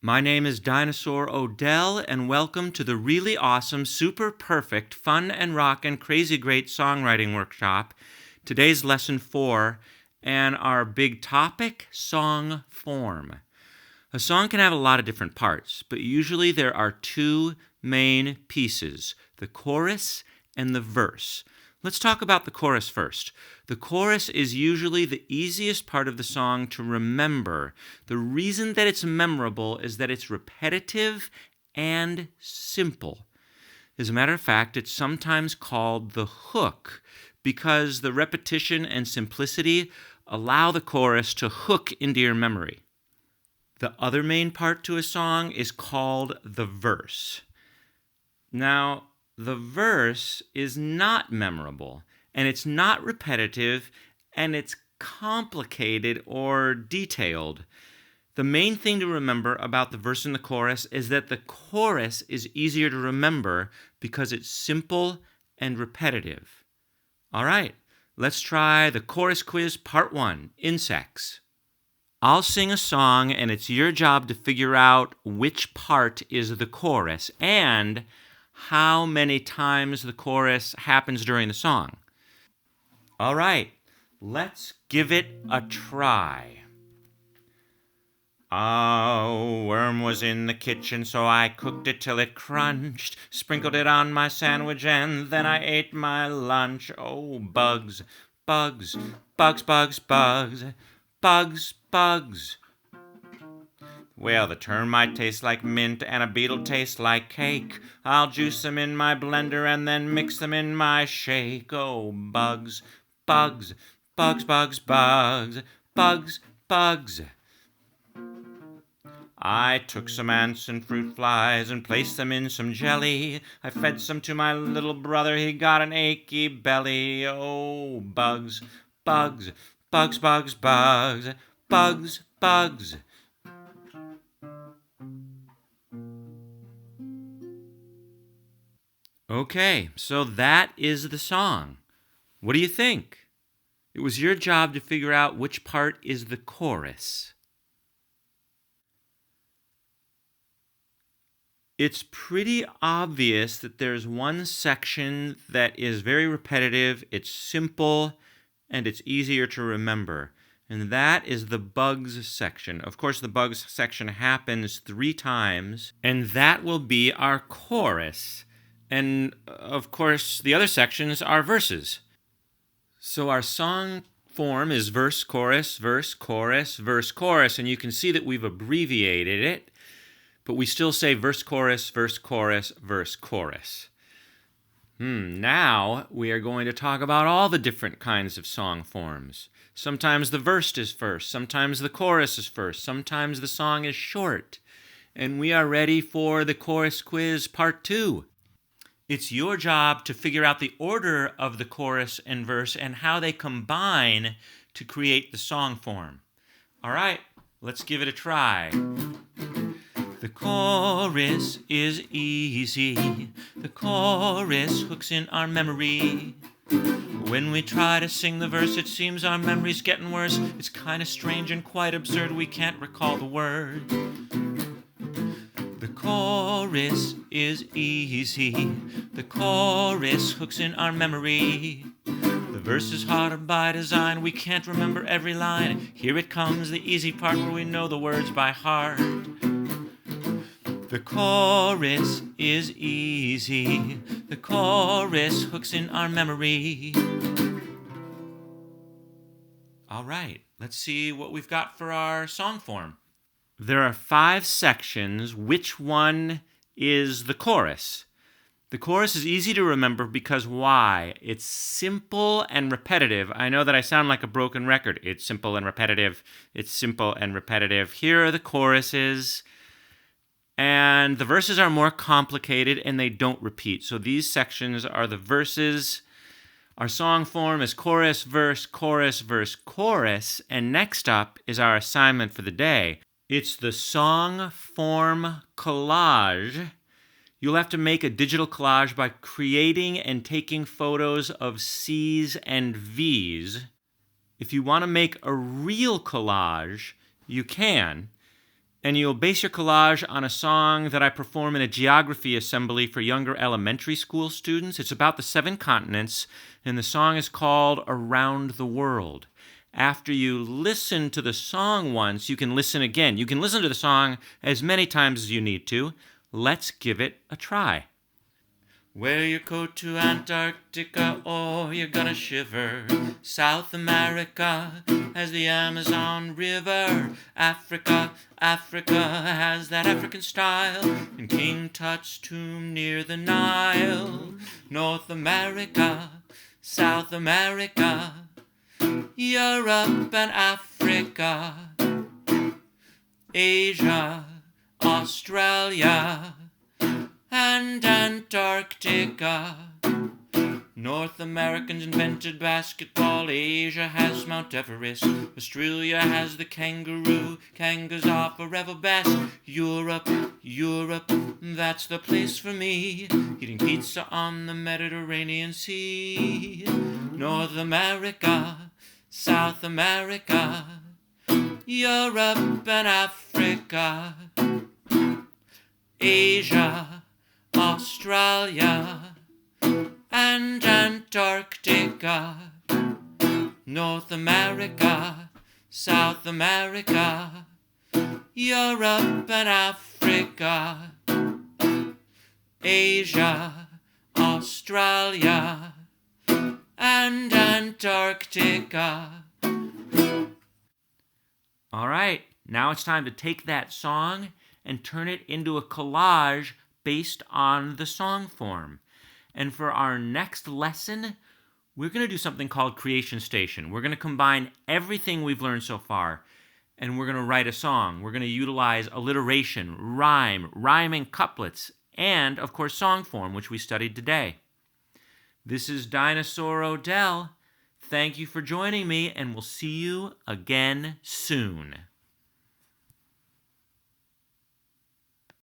My name is Dinosaur Odell, and welcome to the really awesome, super perfect, fun and rockin' crazy great songwriting workshop. Today's lesson 4, and our big topic, song form. A song can have a lot of different parts, but usually there are two main pieces, the chorus and the verse. Let's talk about the chorus first. The chorus is usually the easiest part of the song to remember. The reason that it's memorable is that it's repetitive and simple. As a matter of fact, it's sometimes called the hook because the repetition and simplicity allow the chorus to hook into your memory. The other main part to a song is called the verse. Now, the verse is not memorable, and it's not repetitive, and it's complicated or detailed. The main thing to remember about the verse and the chorus is that the chorus is easier to remember because it's simple and repetitive. All right, let's try the chorus quiz part 1, insects. I'll sing a song, and it's your job to figure out which part is the chorus and how many times the chorus happens during the song. All right, let's give it a try. A worm was in the kitchen, so I cooked it till it crunched, sprinkled it on my sandwich, and then I ate my lunch. Oh, bugs, bugs, bugs, bugs, bugs, bugs, bugs. Well, the termite tastes like mint and a beetle tastes like cake. I'll juice them in my blender and then mix them in my shake. Oh, bugs, bugs, bugs, bugs, bugs, bugs, bugs. I took some ants and fruit flies and placed them in some jelly. I fed some to my little brother, he got an achy belly. Oh, bugs, bugs, bugs, bugs, bugs, bugs, bugs. Okay, so that is the song. What do you think? It was your job to figure out which part is the chorus. It's pretty obvious that there's one section that is very repetitive, it's simple, and it's easier to remember. And that is the bugs section. Of course, the bugs section happens 3 times, and that will be our chorus. And, of course, the other sections are verses. So our song form is verse, chorus, verse, chorus, verse, chorus. And you can see that we've abbreviated it, but we still say verse, chorus, verse, chorus, verse, chorus. Now we are going to talk about all the different kinds of song forms. Sometimes the verse is first, sometimes the chorus is first, sometimes the song is short. And we are ready for the chorus quiz part 2. It's your job to figure out the order of the chorus and verse and how they combine to create the song form. All right, let's give it a try. The chorus is easy. The chorus hooks in our memory. When we try to sing the verse, it seems our memory's getting worse. It's kind of strange and quite absurd. We can't recall the words. The chorus is easy. The chorus hooks in our memory. The verse is harder by design. We can't remember every line. Here it comes, the easy part where we know the words by heart. The chorus is easy. The chorus hooks in our memory. All right, let's see what we've got for our song form. There are 5 sections. Which one is the chorus? The chorus is easy to remember because why? It's simple and repetitive. I know that I sound like a broken record. It's simple and repetitive. It's simple and repetitive. Here are the choruses. And the verses are more complicated and they don't repeat. So these sections are the verses. Our song form is chorus, verse, chorus, verse, chorus. And next up is our assignment for the day. It's the song form collage. You'll have to make a digital collage by creating and taking photos of C's and V's. If you want to make a real collage, you can. And you'll base your collage on a song that I perform in a geography assembly for younger elementary school students. It's about the 7 continents, and the song is called Around the World. After you listen to the song once, you can listen again. You can listen to the song as many times as you need to. Let's give it a try. Wear your coat to Antarctica or you're gonna shiver. South America has the Amazon River. Africa has that African style. And King Tut's tomb near the Nile. North America, South America, Europe and Africa, Asia, Australia, and Antarctica. North Americans invented basketball. Asia has Mount Everest. Australia has the kangaroo. Kangas are forever best. Europe, that's the place for me. Eating pizza on the Mediterranean Sea. North America, South America, Europe and Africa, Asia, Australia, and Antarctica. North America, South America, Europe and Africa, Asia, Australia, and Antarctica. All right, now it's time to take that song and turn it into a collage based on the song form. And for our next lesson, we're going to do something called Creation Station. We're going to combine everything we've learned so far, and we're going to write a song. We're going to utilize alliteration, rhyming couplets, and, of course, song form, which we studied today. This is Dinosaur Odell. Thank you for joining me, and we'll see you again soon.